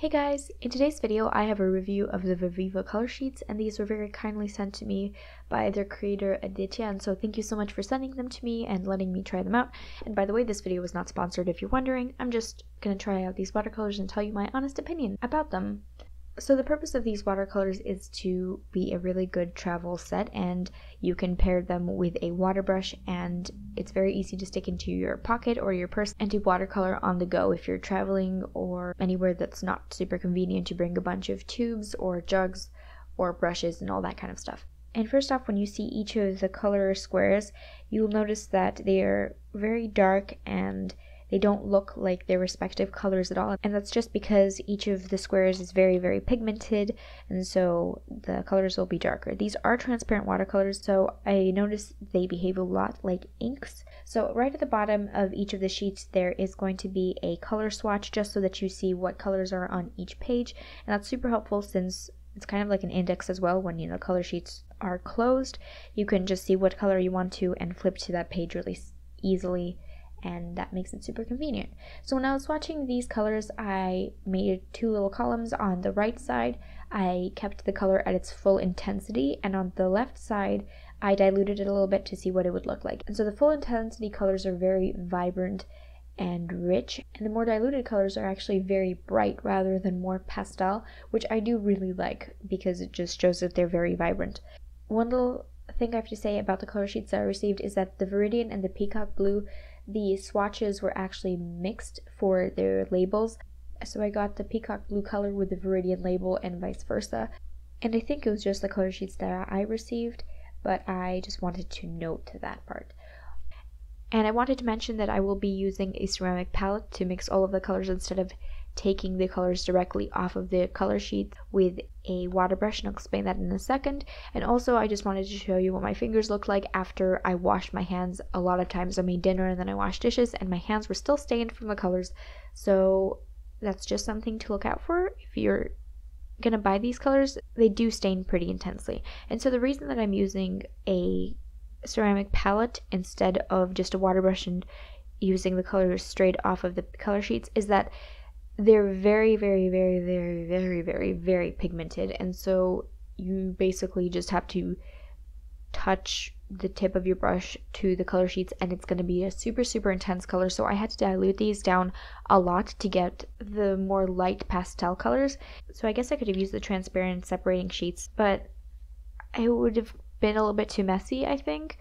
Hey guys, in today's video I have a review of the Viviva Colorsheets, and these were very kindly sent to me by their creator Aditya, and so thank you so much for sending them to me and letting me try them out. And by the way, this video was not sponsored if you're wondering. I'm just gonna try out these watercolors and tell you my honest opinion about them. So the purpose of these watercolors is to be a really good travel set, and you can pair them with a water brush, and it's very easy to stick into your pocket or your purse and to watercolor on the go if you're traveling or anywhere that's not super convenient to bring a bunch of tubes or jugs or brushes and all that kind of stuff. And first off, when you see each of the color squares, you'll notice that they are very dark and they don't look like their respective colors at all, and that's just because each of the squares is very pigmented, and so the colors will be darker. These are transparent watercolors, so I noticed they behave a lot like inks. So right at the bottom of each of the sheets there is going to be a color swatch, just so that you see what colors are on each page, and that's super helpful since it's kind of like an index as well. When color sheets are closed, you can just see what color you want to and flip to that page really easily, and that makes it super convenient. So when I was swatching these colors, I made two little columns. On the right side, I kept the color at its full intensity, and on the left side, I diluted it a little bit to see what it would look like. And so the full intensity colors are very vibrant and rich, and the more diluted colors are actually very bright rather than more pastel, which I do really like because it just shows that they're very vibrant. One little thing I have to say about the color sheets that I received is that the Viridian and the Peacock Blue, the swatches were actually mixed for their labels. So I got the Peacock Blue color with the Viridian label and vice versa. And I think it was just the color sheets that I received, but I just wanted to note that part. And I wanted to mention that I will be using a ceramic palette to mix all of the colors instead of taking the colors directly off of the color sheet with a water brush, and I'll explain that in a second. And also I just wanted to show you what my fingers look like after I washed my hands. A lot of times I made dinner and then I washed dishes and my hands were still stained from the colors, so that's just something to look out for. If you're gonna buy these colors, they do stain pretty intensely. And so the reason that I'm using a ceramic palette instead of just a water brush and using the colors straight off of the color sheets is that they're very pigmented, and so you basically just have to touch the tip of your brush to the color sheets and it's going to be a super intense color. So I had to dilute these down a lot to get the more light pastel colors. So I guess I could have used the transparent separating sheets, but it would have been a little bit too messy, I think,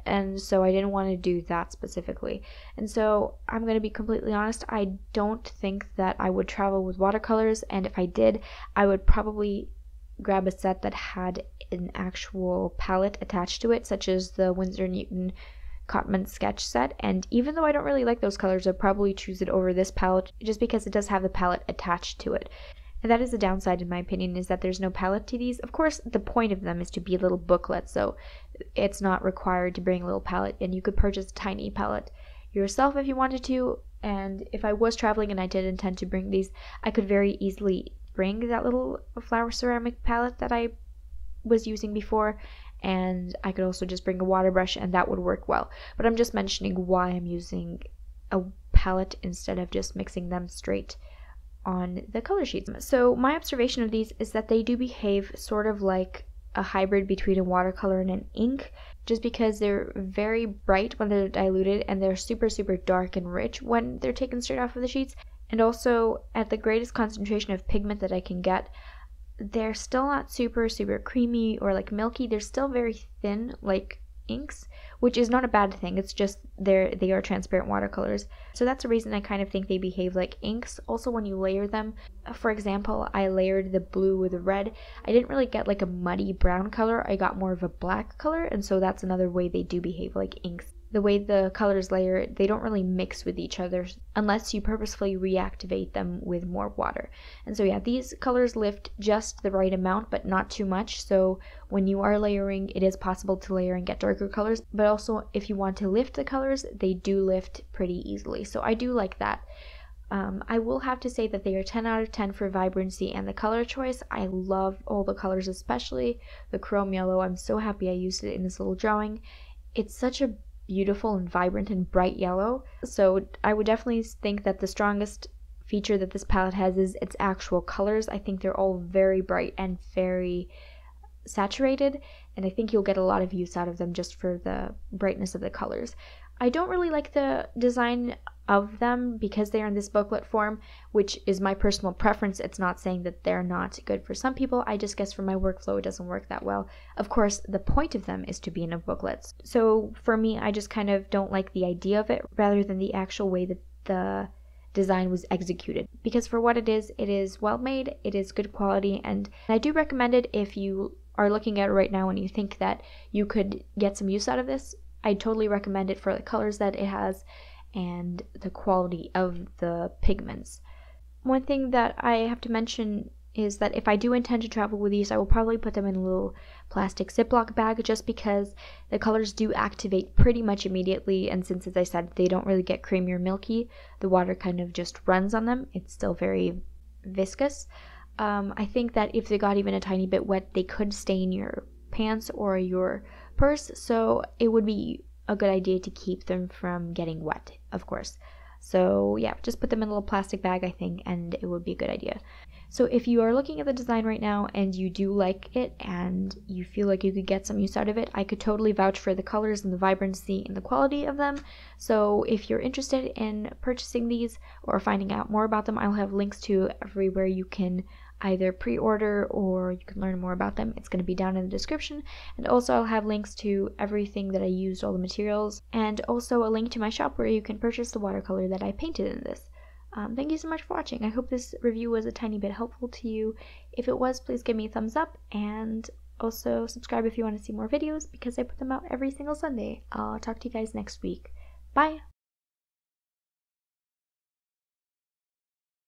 and so I didn't want to do that specifically. And so I'm going to be completely honest, I don't think that I would travel with watercolors, and if I did, I would probably grab a set that had an actual palette attached to it, such as the Winsor & Newton Cotman sketch set. And even though I don't really like those colors, I'd probably choose it over this palette just because it does have the palette attached to it. And that is the downside, in my opinion, is that there's no palette to these. Of course, the point of them is to be a little booklet, so it's not required to bring a little palette, and you could purchase a tiny palette yourself if you wanted to. And if I was traveling and I did intend to bring these, I could very easily bring that little flower ceramic palette that I was using before, and I could also just bring a water brush and that would work well. But I'm just mentioning why I'm using a palette instead of just mixing them straight on the color sheets. So my observation of these is that they do behave sort of like a hybrid between a watercolor and an ink, just because they're very bright when they're diluted and they're super dark and rich when they're taken straight off of the sheets. And also at the greatest concentration of pigment that I can get, they're still not super creamy or like milky. They're still very thin like inks, which is not a bad thing. It's just they are transparent watercolors, so that's the reason I kind of think they behave like inks. Also, when you layer them, for example, I layered the blue with the red, I didn't really get like a muddy brown color, I got more of a black color, and so that's another way they do behave like inks. The way the colors layer, they don't really mix with each other unless you purposefully reactivate them with more water. And so yeah, these colors lift just the right amount, but not too much. So when you are layering, it is possible to layer and get darker colors, but also if you want to lift the colors, they do lift pretty easily. So I do like that. I will have to say that they are 10 out of 10 for vibrancy and the color choice. I love all the colors, especially the chrome yellow. I'm so happy I used it in this little drawing. It's such a beautiful and vibrant and bright yellow, so I would definitely think that the strongest feature that this palette has is its actual colors. I think they're all very bright and very saturated, and I think you'll get a lot of use out of them just for the brightness of the colors. I don't really like the design of them because they are in this booklet form, which is my personal preference. It's not saying that they're not good for some people. I just guess for my workflow it doesn't work that well. Of course, the point of them is to be in a booklet. So for me, I just kind of don't like the idea of it rather than the actual way that the design was executed, because for what it is well made, it is good quality, and I do recommend it if you are looking at it right now and you think that you could get some use out of this. I totally recommend it for the colors that it has and the quality of the pigments. One thing that I have to mention is that if I do intend to travel with these, I will probably put them in a little plastic Ziploc bag, just because the colors do activate pretty much immediately, and since, as I said, they don't really get creamy or milky, the water kind of just runs on them. It's still very viscous. I think that if they got even a tiny bit wet, they could stain your pants or your purse, so it would be a good idea to keep them from getting wet, of course. So yeah, just put them in a little plastic bag, I think, and it would be a good idea. So if you are looking at the design right now and you do like it and you feel like you could get some use out of it, I could totally vouch for the colors and the vibrancy and the quality of them. So if you're interested in purchasing these or finding out more about them, I'll have links to everywhere you can either pre-order or you can learn more about them. It's going to be down in the description, and also I'll have links to everything that I used, all the materials, and also a link to my shop where you can purchase the watercolor that I painted in this. Thank you so much for watching. I hope this review was a tiny bit helpful to you. If it was, please give me a thumbs up, and also subscribe if you want to see more videos because I put them out every single Sunday. I'll talk to you guys next week. Bye!